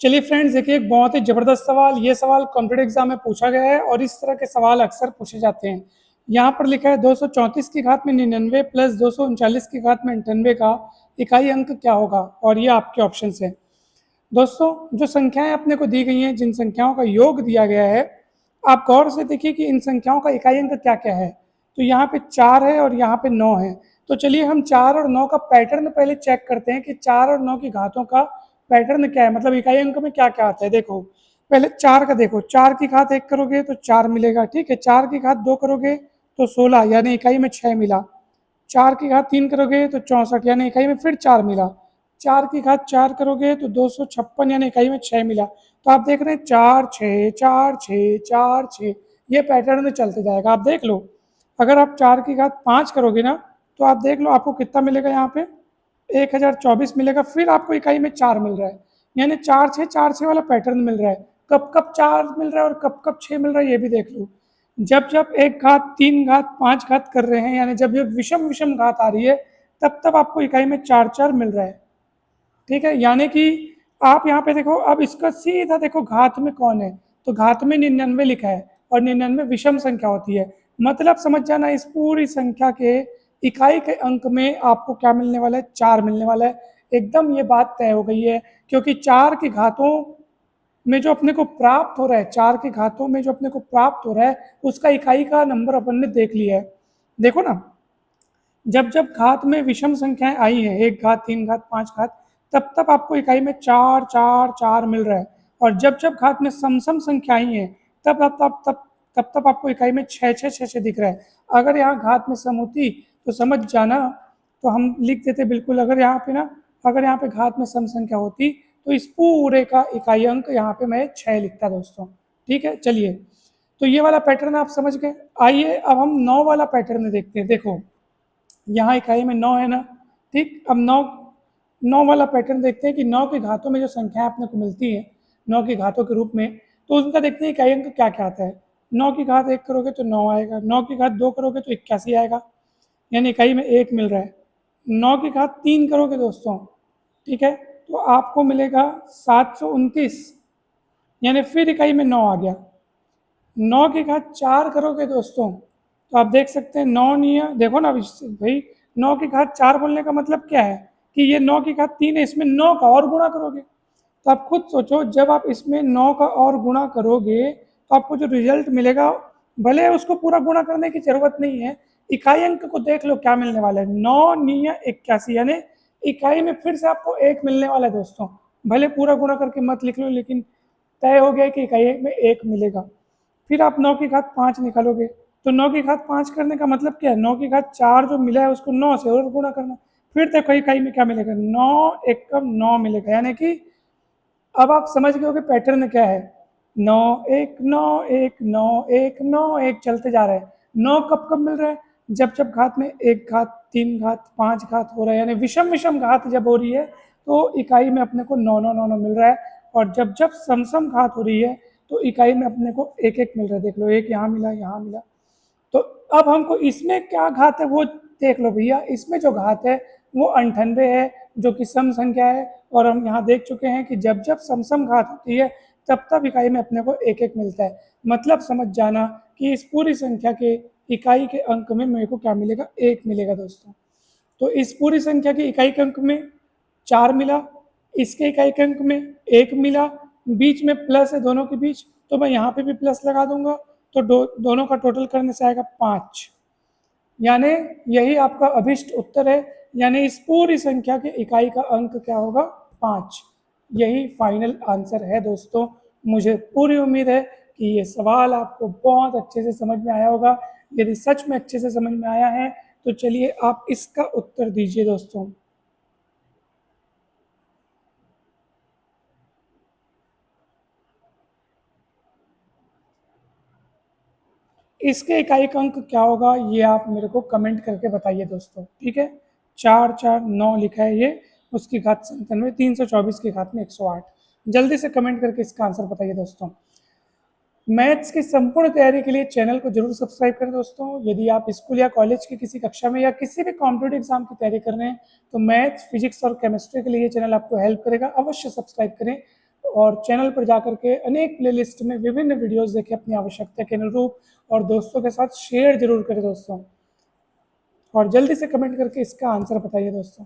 चलिए फ्रेंड्स, देखिए एक बहुत ही ज़बरदस्त सवाल। ये सवाल कॉम्पिटिटिव एग्जाम में पूछा गया है और इस तरह के सवाल अक्सर पूछे जाते हैं। यहाँ पर लिखा है 234 की घात में 99 प्लस 239 की घात में 98 का इकाई अंक क्या होगा, और ये आपके ऑप्शन है। दोस्तों, जो संख्याएं अपने को दी गई हैं, जिन संख्याओं का योग दिया गया है, आप गौर से देखिए कि इन संख्याओं का इकाई अंक क्या क्या है। तो यहाँ पे 4 है और यहाँ पे 9 है। तो चलिए हम 4 और 9 का पैटर्न पहले चेक करते हैं कि 4 और 9 की घातों का पैटर्न क्या है, मतलब इकाई अंक में क्या क्या आता है। देखो पहले 4 का देखो, 4 की घात 1 करोगे तो 4 मिलेगा, ठीक है। 4 की घात 2 करोगे तो 16, यानी इकाई में 6 मिला। 4 की घात 3 करोगे तो 64, यानी इकाई में फिर 4 मिला। 4 की घात 4 करोगे तो 256, यानी इकाई में 6 मिला। तो आप देख रहे हैं 4 6 4 6 4 6, ये पैटर्न में चलते जाएगा। आप देख लो, अगर आप 4 की घात 5 करोगे ना, तो आप देख लो आपको कितना मिलेगा। यहाँ पे 1024 मिलेगा, फिर आपको इकाई में 4 मिल रहा है, यानी 4 6 वाला पैटर्न मिल रहा है। कब कब 4 मिल रहा है और कब कब 6 मिल रहा है, ये भी देख लो। जब जब 1 घात 3 घात 5 घात कर रहे हैं, यानी जब जब विषम विषम घात आ रही है, तब तब आपको इकाई में 4 4 मिल रहा है, ठीक है। यानी कि आप यहाँ पे देखो, अब इसका सीधा देखो घात में कौन है, तो घात में 99 लिखा है और 99 विषम संख्या होती है। मतलब समझ जाना, इस पूरी संख्या के इकाई के अंक में आपको क्या मिलने वाला है, 4 मिलने वाला है। एकदम ये बात तय हो गई है, क्योंकि 4 की घातों में जो अपने को प्राप्त हो रहा है, 4 की घातों में जो अपने को प्राप्त हो रहा है, उसका इकाई का नंबर अपन ने देख लिया है। देखो ना, जब जब घात में विषम संख्याएं आई हैं, 1 घात 3 घात 5 घात, तब तब आपको इकाई में 4 4 4 मिल रहा है। और जब जब घात में सम संख्या आई हैं, तब आपको इकाई में 6 6 6 6 दिख रहा है। अगर यहाँ घात में सम होती तो समझ जाना, तो हम लिख देते बिल्कुल। अगर यहाँ पे घात में सम संख्या होती तो इस पूरे का इकाई अंक यहाँ पे मैं 6 लिखता दोस्तों, ठीक है। चलिए, तो ये वाला पैटर्न आप समझ गए। आइए अब हम 9 वाला पैटर्न देखते हैं। देखो यहाँ इकाई में 9 है ना, ठीक। अब 9 9 वाला पैटर्न देखते हैं कि 9 की घातों में जो संख्या अपने को मिलती है 9 की घातों के रूप में, तो उनका देखते हैं इकाई अंक क्या क्या आता है। 9 की घात 1 करोगे तो 9 आएगा, 9 की घात 2 करोगे तो 81 आएगा, यानी इकाई में 1 मिल रहा है। 9 की घात 3 करोगे दोस्तों, ठीक है, तो आपको मिलेगा 729, यानी फिर इकाई में 9 आ गया। 9 की घात 4 करोगे दोस्तों, तो आप देख सकते हैं 9 नहीं है, देखो ना भाई, 9 की घात 4 बोलने का मतलब क्या है कि ये 9 की घात 3 है, इसमें 9 का और गुणा करोगे। तो आप खुद सोचो, जब आप इसमें 9 का और गुणा करोगे तो आपको जो रिजल्ट मिलेगा, भले उसको पूरा गुणा करने की जरूरत नहीं है, इकाई अंक को देख लो क्या मिलने वाला है। 9 निया 81, यानी इकाई में फिर से आपको 1 मिलने वाला है दोस्तों। भले पूरा गुणा करके मत लिख लो, लेकिन तय हो गया कि इकाई में 1 मिलेगा। फिर आप 9 की घात 5 निकालोगे, तो 9 की घात 5 करने का मतलब क्या है, 9 की घात 4 जो मिला है उसको 9 से और गुणा करना। फिर देखो इकाई में क्या मिलेगा, 9 एकम 9 मिलेगा, यानी कि अब आप समझ गए हो कि पैटर्न क्या है। 9 1 9 1 9 1 9 1 चलते जा रहा है। 9 कब कब मिल रहा है, जब जब घात में 1 घात 3 घात 5 घात हो रहा है, यानी विषम विषम घात जब हो रही है, तो इकाई में अपने को 9 9 9 9 मिल रहा है। और जब जब सम सम घात हो रही है, तो इकाई में अपने को 1 1 मिल रहा है। देख लो, एक यहाँ मिला, यहाँ मिला। तो अब हमको इसमें क्या घात है वो देख लो भैया। इसमें जो घात है वो 98 है, जो कि सम संख्या है। और हम यहाँ देख चुके हैं कि जब जब सम सम घात होती है, तब तब इकाई में अपने को 1 1 मिलता है। मतलब समझ जाना कि इस पूरी संख्या के इकाई के अंक में मेरे को क्या मिलेगा, 1 मिलेगा दोस्तों। तो इस पूरी संख्या के इकाई के अंक में 4 मिला, इसके इकाई के अंक में 1 मिला, बीच में प्लस है दोनों के बीच, तो मैं यहाँ पे भी प्लस लगा दूंगा। तो दोनों का टोटल करने से आएगा 5, यानी यही आपका अभिष्ट उत्तर है। यानी इस पूरी संख्या के इकाई का अंक क्या होगा, 5। यही फाइनल आंसर है दोस्तों। मुझे पूरी उम्मीद है कि ये सवाल आपको बहुत अच्छे से समझ में आया होगा। यदि सच में अच्छे से समझ में आया है, तो चलिए आप इसका उत्तर दीजिए दोस्तों। इसके इकाई का अंक क्या होगा, ये आप मेरे को कमेंट करके बताइए दोस्तों, ठीक है। 4 4 9 लिखा है ये, उसकी घात 97, 324 की घात में 108। जल्दी से कमेंट करके इसका आंसर बताइए दोस्तों। मैथ्स की संपूर्ण तैयारी के लिए चैनल को जरूर सब्सक्राइब करें दोस्तों। यदि आप स्कूल या कॉलेज की किसी कक्षा में या किसी भी कॉम्पिटेटिव एग्जाम की तैयारी कर रहे हैं, तो मैथ्स, फिजिक्स और केमिस्ट्री के लिए ये चैनल आपको हेल्प करेगा। अवश्य सब्सक्राइब करें। और चैनल पर जाकर के अनेक प्लेलिस्ट में विभिन्न वीडियोस देखें अपनी आवश्यकता के अनुरूप, और दोस्तों के साथ शेयर जरूर करें दोस्तों, और जल्दी से कमेंट करके इसका आंसर बताइए दोस्तों।